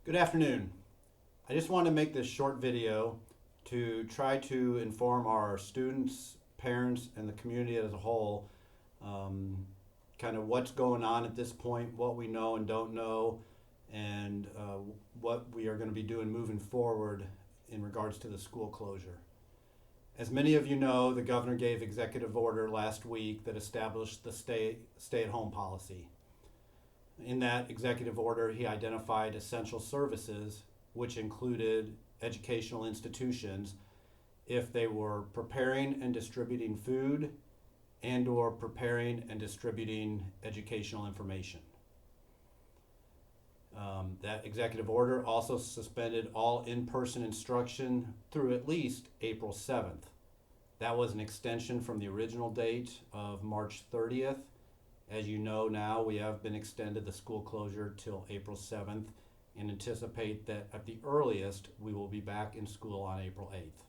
Good afternoon. I just want to make this short video to try to inform our students, parents, and the community as a whole kind of what's going on at this point, what we know and don't know, and what we are going to be doing moving forward in regards to the school closure. As many of you know, the governor gave executive order last week that established the stay-at-home policy. In that executive order, he identified essential services, which included educational institutions, if they were preparing and distributing food and/or preparing and distributing educational information. That executive order also suspended all in-person instruction through at least April 7th. That was an extension from the original date of March 30th. As you know now, we have been extended the school closure till April 7th and anticipate that at the earliest we will be back in school on April 8th.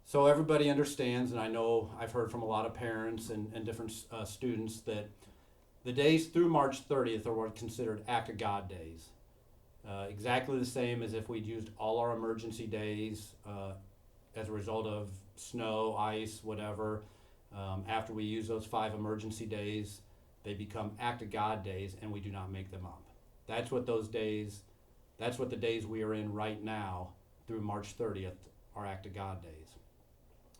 So everybody understands, and I know I've heard from a lot of parents and different students, that the days through March 30th are what are considered Act of God days. Exactly the same as if we'd used all our emergency days as a result of snow, ice, whatever. After we use those 5 emergency days, they become Act of God days, and we do not make them up. That's what the days we are in right now through March 30th are Act of God days.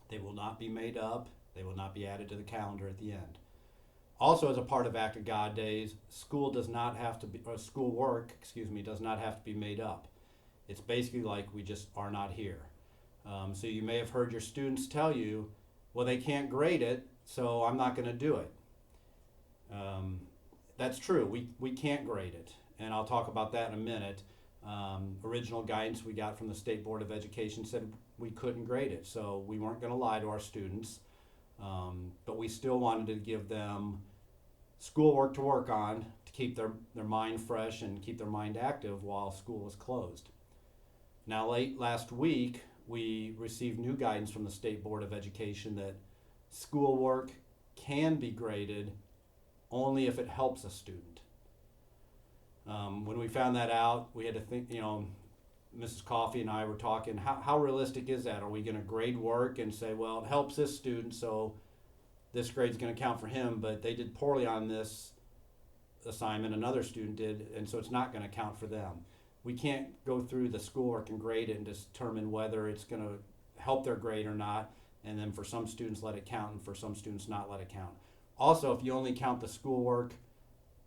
They will not be made up. They will not be added to the calendar at the end. Also, as a part of Act of God days, schoolwork does not have to be made up. It's basically like we just are not here. So you may have heard your students tell you, well, they can't grade it, so I'm not going to do it. That's true. We can't grade it, and I'll talk about that in a minute. Original guidance we got from the State Board of Education said we couldn't grade it, so we weren't going to lie to our students, but we still wanted to give them schoolwork to work on to keep their mind fresh and keep their mind active while school was closed. Now, late last week, we received new guidance from the State Board of Education that schoolwork can be graded only if it helps a student. When we found that out, we had to think, Mrs. Coffey and I were talking, how realistic is that? Are we going to grade work and say, well, it helps this student, so this grade's going to count for him, but they did poorly on this assignment, another student did, and so it's not going to count for them. We can't go through the schoolwork and grade it and determine whether it's going to help their grade or not, and then for some students let it count and for some students not let it count. Also, if you only count the schoolwork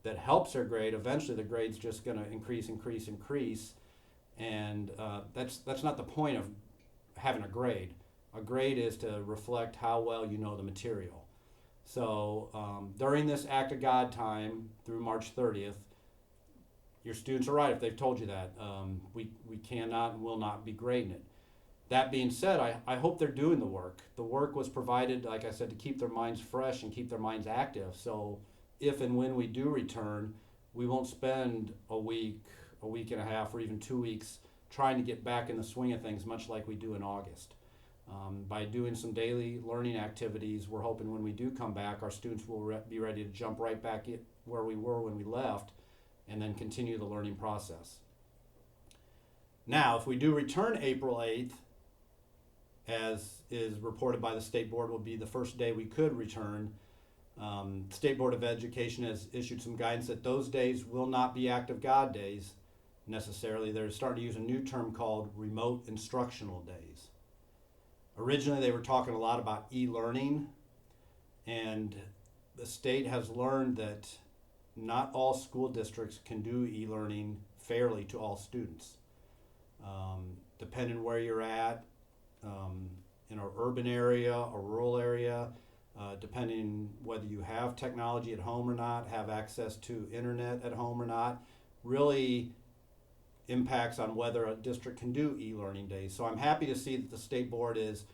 that helps their grade, eventually the grade's just going to increase, and that's not the point of having a grade. A grade is to reflect how well you know the material. So during this Act of God time through March 30th, your students are right if they've told you that. We cannot and will not be grading it. That being said, I hope they're doing the work. The work was provided, like I said, to keep their minds fresh and keep their minds active. So if and when we do return, we won't spend a week and a half, or even 2 weeks trying to get back in the swing of things, much like we do in August. By doing some daily learning activities, we're hoping when we do come back, our students will be ready to jump right back in where we were when we left, and then continue the learning process. Now, if we do return April 8th, as is reported by the State Board, will be the first day we could return. State Board of Education has issued some guidance that those days will not be Act of God days necessarily. They're starting to use a new term called remote instructional days. Originally, they were talking a lot about e-learning, and the state has learned that not all school districts can do e-learning fairly to all students. Depending where you're at, in an urban area, a rural area, depending whether you have technology at home or not, have access to internet at home or not, really impacts on whether a district can do e-learning days. So I'm happy to see that the State Board is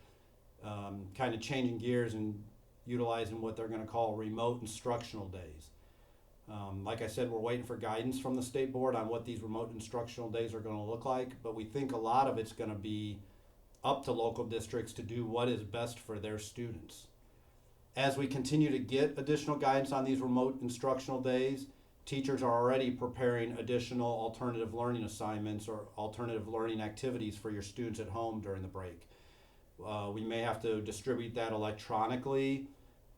kind of changing gears and utilizing what they're going to call remote instructional days. Like I said, we're waiting for guidance from the State Board on what these remote instructional days are going to look like, but we think a lot of it's going to be up to local districts to do what is best for their students. As we continue to get additional guidance on these remote instructional days, teachers are already preparing additional alternative learning assignments or alternative learning activities for your students at home during the break. We may have to distribute that electronically.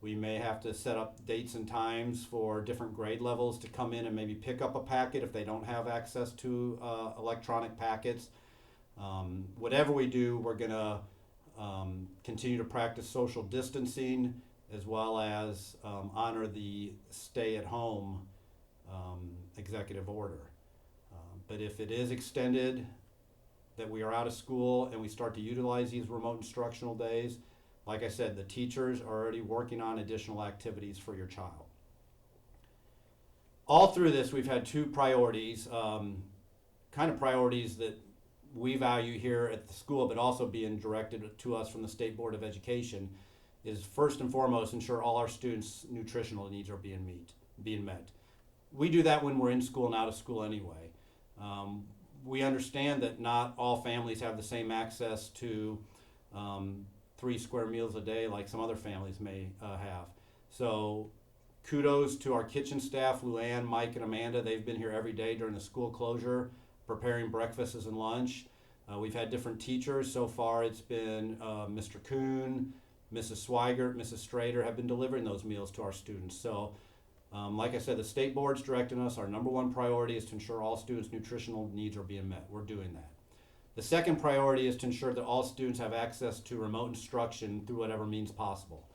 We may have to set up dates and times for different grade levels to come in and maybe pick up a packet if they don't have access to electronic packets. Whatever we do, we're going to continue to practice social distancing as well as honor the stay-at-home executive order. But if it is extended, that we are out of school and we start to utilize these remote instructional days, like I said, the teachers are already working on additional activities for your child. All through this, we've had two priorities, kind of priorities that we value here at the school, but also being directed to us from the State Board of Education, is first and foremost ensure all our students' nutritional needs are being met. We do that when we're in school and out of school anyway. We understand that not all families have the same access to 3 square meals a day like some other families may have. So kudos to our kitchen staff, Luann, Mike, and Amanda. They've been here every day during the school closure, preparing breakfasts and lunch. We've had different teachers. So far it's been Mr. Kuhn, Mrs. Swigert, Mrs. Strader have been delivering those meals to our students. So like I said, the state board's directing us. Our number one priority is to ensure all students' nutritional needs are being met. We're doing that. The second priority is to ensure that all students have access to remote instruction through whatever means possible.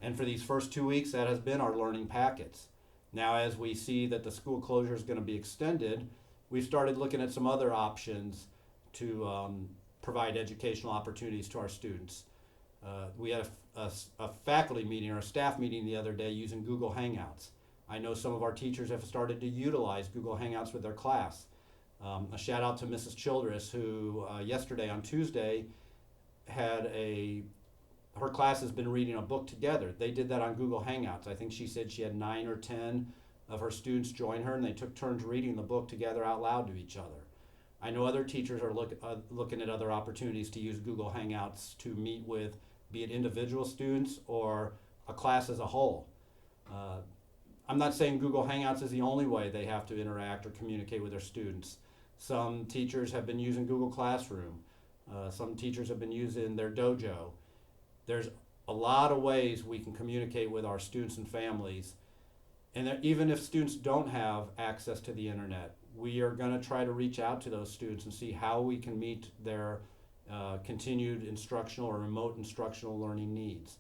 And for these first 2 weeks, that has been our learning packets. Now, as we see that the school closure is going to be extended, we've started looking at some other options to provide educational opportunities to our students. We had a faculty meeting or a staff meeting the other day using Google Hangouts. I know some of our teachers have started to utilize Google Hangouts with their class. A shout out to Mrs. Childress, who yesterday on Tuesday had her class has been reading a book together. They did that on Google Hangouts. I think she said she had 9 or 10 of her students join her, and they took turns reading the book together out loud to each other. I know other teachers are looking at other opportunities to use Google Hangouts to meet with, be it individual students or a class as a whole. I'm not saying Google Hangouts is the only way they have to interact or communicate with their students. Some teachers have been using Google Classroom. Some teachers have been using their dojo. There's a lot of ways we can communicate with our students and families. And even if students don't have access to the internet, we are going to try to reach out to those students and see how we can meet their continued instructional or remote instructional learning needs.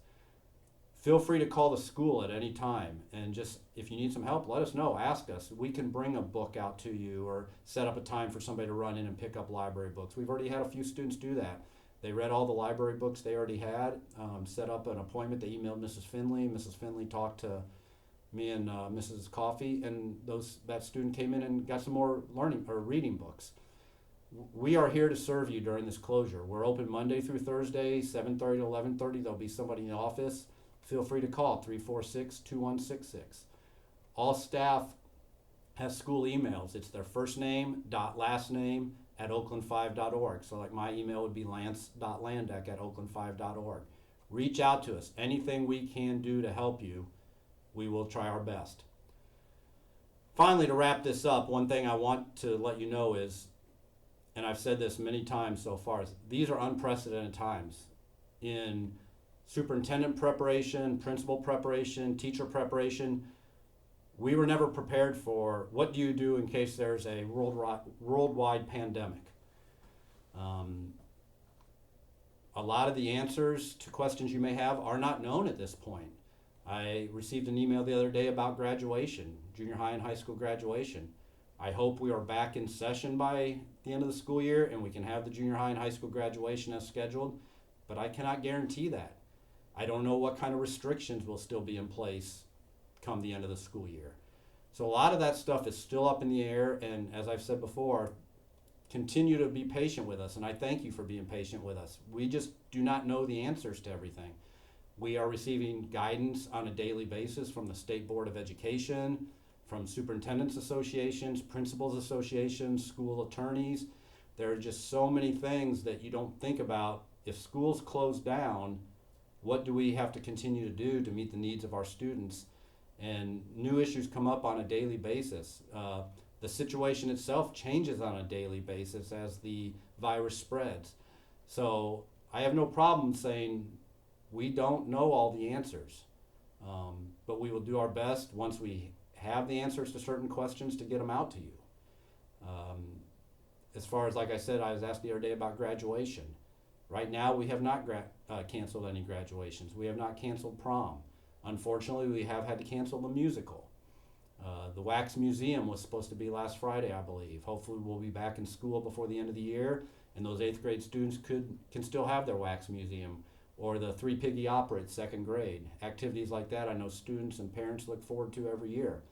Feel free to call the school at any time, and just if you need some help, let us know, ask us. We can bring a book out to you or set up a time for somebody to run in and pick up library books. We've already had a few students do that. They read all the library books they already had, set up an appointment. They emailed Mrs. Finley. Mrs. Finley talked to me and Mrs. Coffey, and that student came in and got some more learning or reading books. We are here to serve you during this closure. We're open Monday through Thursday, 7:30 to 11:30. There'll be somebody in the office. Feel free to call 346-2166. All staff has school emails. It's their first name dot last name at oakland5.org. So like my email would be lance.landeck at oakland5.org. Reach out to us. Anything we can do to help you, we will try our best. Finally, to wrap this up, one thing I want to let you know is, and I've said this many times so far, is these are unprecedented times in superintendent preparation, principal preparation, teacher preparation. We were never prepared for what do you do in case there's a worldwide pandemic. A lot of the answers to questions you may have are not known at this point. I received an email the other day about graduation, junior high and high school graduation. I hope we are back in session by the end of the school year and we can have the junior high and high school graduation as scheduled, but I cannot guarantee that. I don't know what kind of restrictions will still be in place come the end of the school year. So a lot of that stuff is still up in the air, and as I've said before, continue to be patient with us, and I thank you for being patient with us. We just do not know the answers to everything. We are receiving guidance on a daily basis from the State Board of Education, from superintendents associations, principals associations, school attorneys. There are just so many things that you don't think about. If schools close down, what do we have to continue to do to meet the needs of our students? and new issues come up on a daily basis. The situation itself changes on a daily basis as the virus spreads. So I have no problem saying we don't know all the answers, but we will do our best once we have the answers to certain questions to get them out to you. As far as, like I said, I was asked the other day about graduation. Right now, we have not canceled any graduations. We have not canceled prom. Unfortunately, we have had to cancel the musical. The Wax Museum was supposed to be last Friday, I believe. Hopefully, we'll be back in school before the end of the year, and those 8th grade students can still have their Wax Museum, or the Three Piggy Opera at 2nd grade. Activities like that I know students and parents look forward to every year.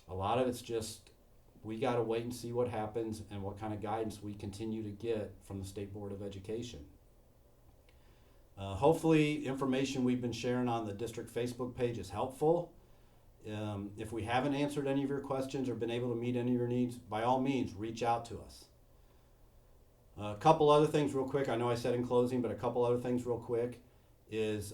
A lot of it's just we got to wait and see what happens and what kind of guidance we continue to get from the State Board of Education. Hopefully, information we've been sharing on the district Facebook page is helpful. If we haven't answered any of your questions or been able to meet any of your needs, by all means, reach out to us. A couple other things real quick. I know I said in closing, but a couple other things real quick is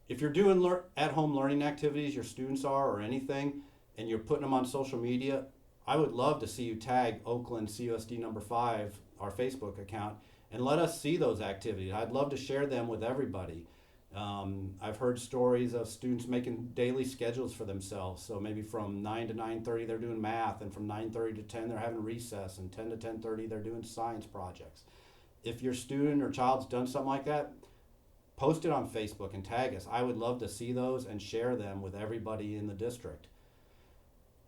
if you're doing at-home learning activities, your students are, or anything, and you're putting them on social media, I would love to see you tag Oakland CUSD number 5, our Facebook account, and let us see those activities. I'd love to share them with everybody. I've heard stories of students making daily schedules for themselves. So maybe from 9 to 9:30 they're doing math, and from 9:30 to 10 they're having recess, and 10 to 10:30 they're doing science projects. If your student or child's done something like that, post it on Facebook and tag us. I would love to see those and share them with everybody in the district.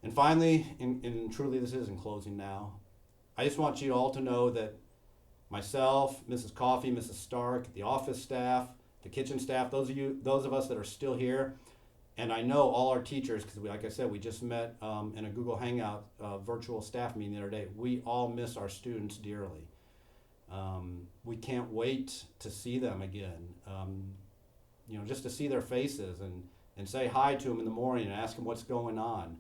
And finally, and truly this is in closing now, I just want you all to know that myself, Mrs. Coffey, Mrs. Stark, the office staff, the kitchen staff, those of us that are still here, and I know all our teachers, because like I said, we just met in a Google Hangout virtual staff meeting the other day. We all miss our students dearly. We can't wait to see them again. Just to see their faces and say hi to them in the morning and ask them what's going on.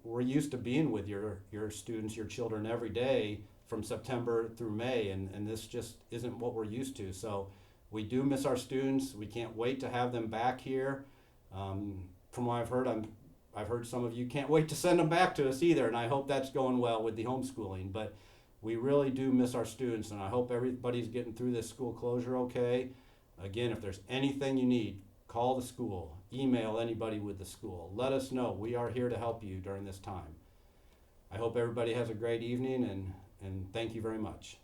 We're used to being with your students, your children every day from September through May, and this just isn't what we're used to. So we do miss our students. We can't wait to have them back here. From what I've heard some of you can't wait to send them back to us either, and I hope that's going well with the homeschooling. But we really do miss our students, and I hope everybody's getting through this school closure okay. Again, if there's anything you need, call the school, email anybody with the school. Let us know. We are here to help you during this time. I hope everybody has a great evening, and thank you very much.